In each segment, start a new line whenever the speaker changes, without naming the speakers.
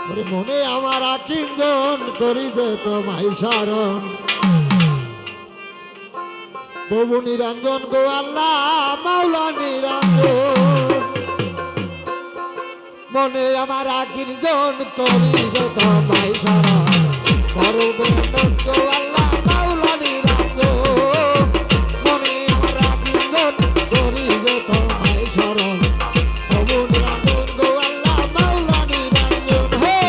ওরে মনে আমার আকিঞ্জন করি যে তোমায় শরণ প্রভু নিরঞ্জন গো আল্লাহ মাওলা নিরঞ্জন মনে আমার আকিঞ্জন করি যে তোমায় শরণ প্রভু নিরঞ্জন গো আল্লাহ মাওলা নিরঞ্জন মনে আমার আকিঞ্জন করি যে তোমায় শরণ প্রভু নিরঞ্জন গো আল্লাহ মাওলা নিরঞ্জন হে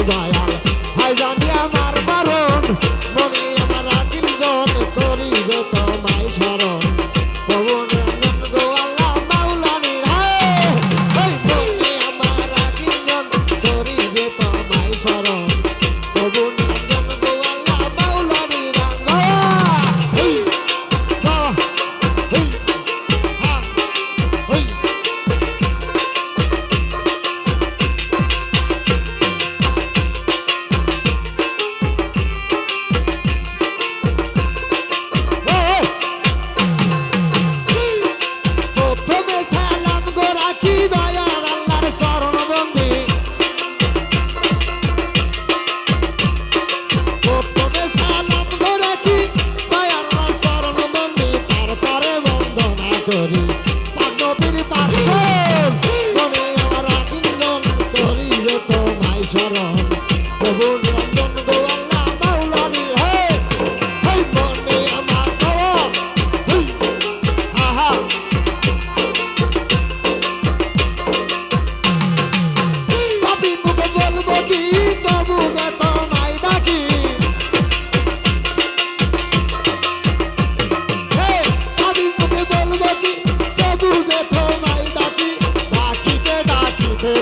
দয়াল হাই জানি আমার বারণ মনে আমার আকিঞ্জন করি যে তোমায় শরণ প্রভু নিরঞ্জন গো আল্লাহ মাওলা নিরঞ্জন মনে আমার আকিঞ্জন করি যে তোমায় শরণ প্রভু নিরঞ্জন গো আল্লাহ মাওলা করি পাণ্ডবীর পার্শ্বন মনে আমার আকিঞ্জন করি যে তোমায় শরণ প্রভু নিরঞ্জন গো আল্লাহ মাওলা নিরঞ্জন হে মনে আমার আহা পাপী মুখে বলবো কি তবু যে তোমায় ডাকি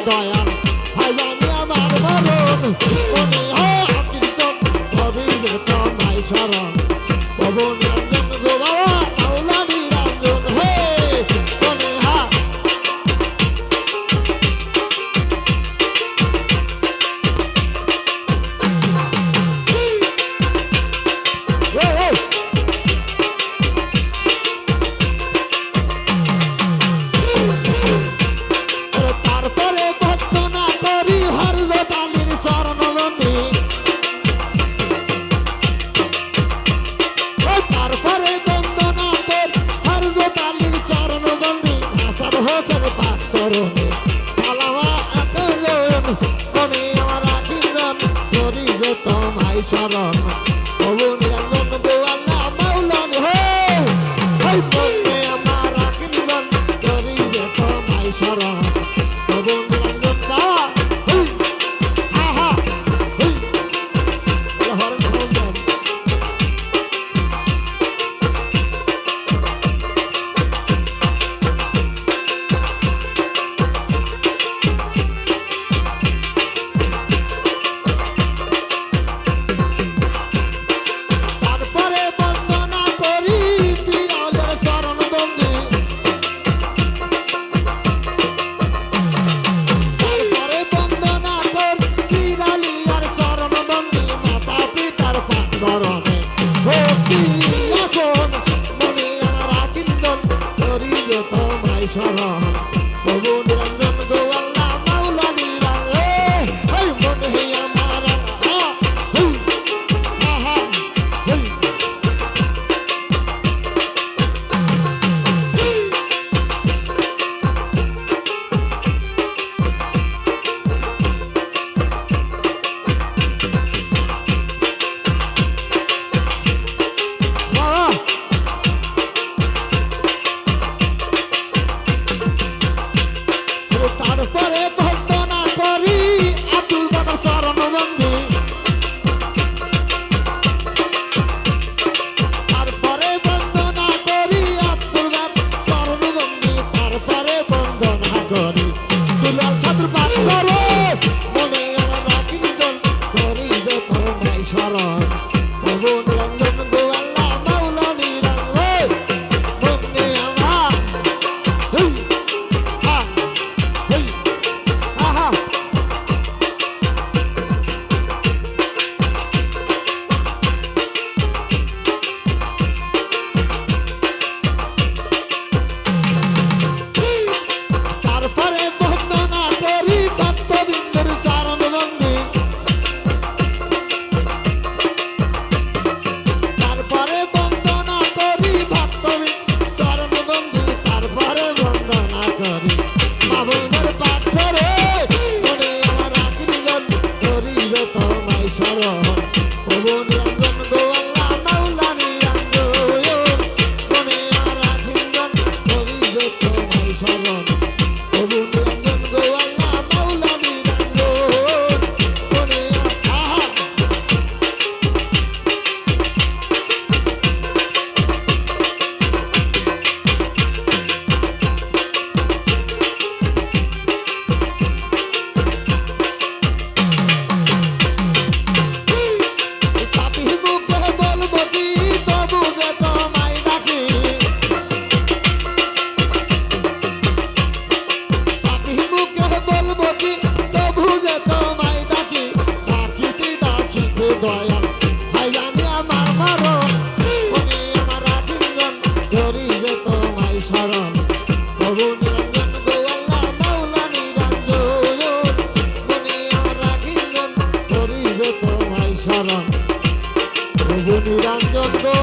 দয়াল হাই জানি আমার বারণ মনে আকিঞ্জন করি যে তোমায় শরণ প্রভু নিরঞ্জন গো বাবা মাওলা নিরঞ্জন হে মনে তোমায় শরণ প্রভু নিরঞ্জন গো আল্লাহ মাওলা মনে আমার আকিঞ্জন করি যে তোমায় শরণ প্রভু নিরঞ্জন শরণ প্রভু নিরঞ্জন গো আল্লাহ মাওলা নিরঞ্জন মনে আমার তারপরে বন্দনা করি বাবুনের পাঠরে মনে আমার আকিন্দন করিবে তোমায় স্মরণ প্রভু নিরঞ্জন গো আল্লাহ মাওলা নিরঞ্জন মনে আমার আকিন্দন করিবে তোমায় স্মরণ প্রভু নিরঞ্জন গো আল্লাহ মাওলা নিরঞ্জন মনে আহা পাপি মুখে বলবো কি তবু যে তোমায় ডাকি পাপি মুখে বলবো কি তবু যে তোমায় ডাকি ডাকিতে ডাকিতে দয়াল ভাই জানি আমার মরণ মনে আমার আকিন্দন করি যে তোমায় স্মরণ প্রভু নিরঞ্জন গো আল্লাহ মাওলা নিরঞ্জন মনে আমার আকিন্দন করি যে তোমায় স্মরণ প্রভু নিরঞ্জন গো